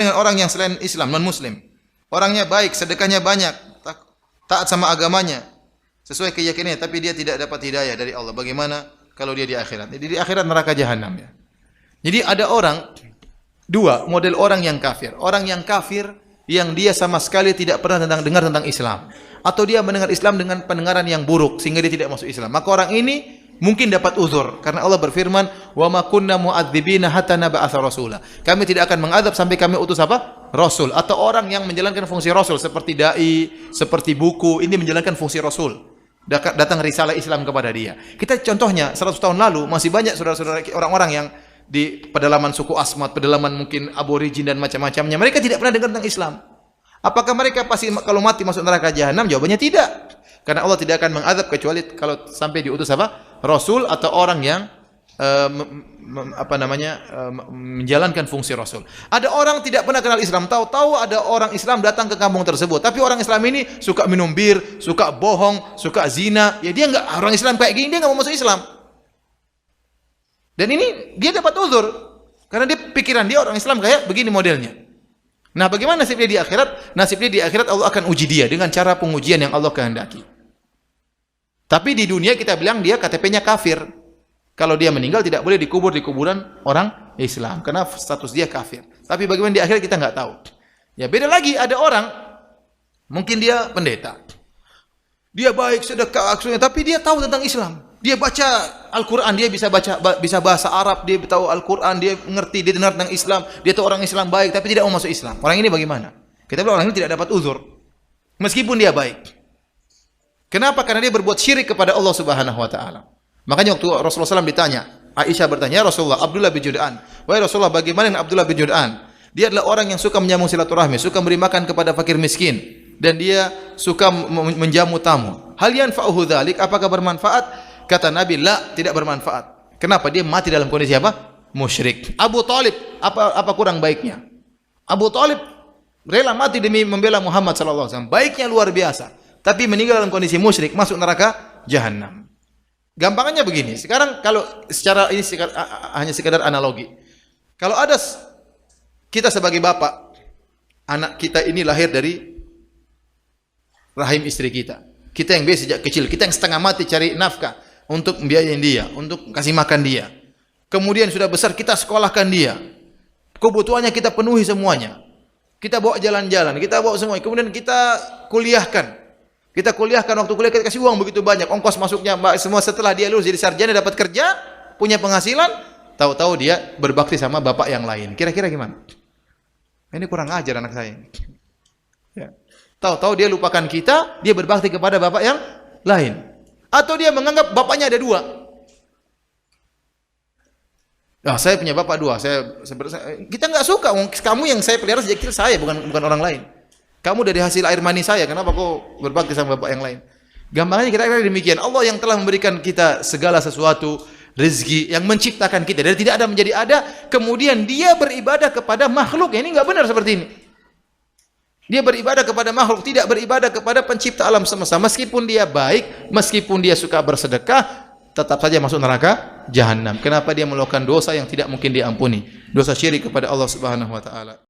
dengan orang yang selain Islam, non-Muslim. Orangnya baik, sedekahnya banyak, taat sama agamanya, sesuai keyakinannya, tapi dia tidak dapat hidayah dari Allah. Bagaimana kalau dia di akhirat? Jadi di akhirat neraka jahanam ya. Jadi ada orang dua model orang yang kafir. Orang yang kafir yang dia sama sekali tidak pernah dengar tentang Islam, atau dia mendengar Islam dengan pendengaran yang buruk sehingga dia tidak masuk Islam. Maka orang ini mungkin dapat uzur karena Allah berfirman, "Wa ma kunna mu'adzibina hatta nab'atsa rasula." Kami tidak akan mengadab sampai kami utus apa? Rasul, atau orang yang menjalankan fungsi rasul seperti dai, seperti buku, ini menjalankan fungsi rasul. Datang risalah Islam kepada dia. Kita contohnya 100 tahun lalu masih banyak saudara-saudara orang-orang yang di pedalaman suku Asmat, pedalaman mungkin aborigin dan macam-macamnya. Mereka tidak pernah dengar tentang Islam. Apakah mereka pasti kalau mati masuk neraka jahanam? Jawabannya tidak. Karena Allah tidak akan mengadab kecuali kalau sampai diutus apa? Rasul atau orang yang menjalankan fungsi Rasul. Ada orang tidak pernah kenal Islam, tahu-tahu ada orang Islam datang ke kampung tersebut. Tapi orang Islam ini suka minum bir, suka bohong, suka zina. Ya dia enggak, orang Islam kayak gini dia enggak mau masuk Islam. Dan ini dia dapat uzur karena dia pikiran dia orang Islam kayak begini modelnya. Nah, bagaimana nasib dia di akhirat? Nasib dia di akhirat Allah akan uji dia dengan cara pengujian yang Allah kehendaki. Tapi di dunia kita bilang dia KTP-nya kafir. Kalau dia meninggal tidak boleh dikubur di kuburan orang Islam karena status dia kafir. Tapi bagaimana di akhirat kita nggak tahu. Ya beda lagi, ada orang mungkin dia pendeta. Dia baik sedekah aksesnya, tapi dia tahu tentang Islam. Dia baca Al-Quran, dia bisa bahasa Arab, dia tahu Al-Quran, dia mengerti, dia dengar tentang Islam, dia tahu orang Islam baik, tapi tidak mau masuk Islam. Orang ini bagaimana? Kita bilang orang ini tidak dapat uzur, meskipun dia baik. Kenapa? Karena dia berbuat syirik kepada Allah Subhanahu Wa Taala. Makanya waktu Rasulullah SAW ditanya, Aisyah bertanya, "Ya Rasulullah, Abdullah bin Jud'an, wahai Rasulullah, bagaimana dengan Abdullah bin Jud'an? Dia adalah orang yang suka menyambung silaturahmi, suka memberi makan kepada fakir miskin, dan dia suka menjamu tamu. Hal yanfa'uhu dzalik? Apakah bermanfaat?" Kata Nabi, "La, tidak bermanfaat." Kenapa? Dia mati dalam kondisi apa? Musyrik. Abu Talib, apa kurang baiknya? Abu Talib rela mati demi membela Muhammad sallallahu alaihi wasallam. Baiknya luar biasa. Tapi meninggal dalam kondisi musyrik, masuk neraka jahanam. Gampangannya begini. Sekarang kalau secara ini hanya sekadar analogi. Kalau ada kita sebagai bapak, anak kita ini lahir dari rahim istri kita. Kita yang biasa sejak kecil, kita yang setengah mati cari nafkah untuk membiayain dia, untuk kasih makan dia. Kemudian sudah besar kita sekolahkan dia. Kebutuhannya kita penuhi semuanya. Kita bawa jalan-jalan, kita bawa semua. Kemudian kita kuliahkan. Kita kuliahkan, waktu kuliah kita kasih uang begitu banyak, ongkos masuknya semua. Setelah dia lulus jadi sarjana, dapat kerja, punya penghasilan, tahu-tahu dia berbakti sama bapak yang lain. Kira-kira gimana? Ini kurang ajar anak saya. Ya. Tahu-tahu dia lupakan kita, dia berbakti kepada bapak yang lain. Atau dia menganggap bapaknya ada dua. Nah, saya punya bapak dua. Kita nggak suka. Kamu yang saya pelihara sejak kecil saya, bukan orang lain. Kamu dari hasil air mani saya. Kenapa kau berbakti sama bapak yang lain? Gambarnya kira-kira demikian. Allah yang telah memberikan kita segala sesuatu, rezeki, yang menciptakan kita dari tidak ada menjadi ada. Kemudian dia beribadah kepada makhluk. Ini nggak benar seperti ini. Dia beribadah kepada makhluk, tidak beribadah kepada pencipta alam semesta. Meskipun dia baik, meskipun dia suka bersedekah, tetap saja masuk neraka jahanam. Kenapa dia melakukan dosa yang tidak mungkin diampuni? Dosa syirik kepada Allah Subhanahu wa taala.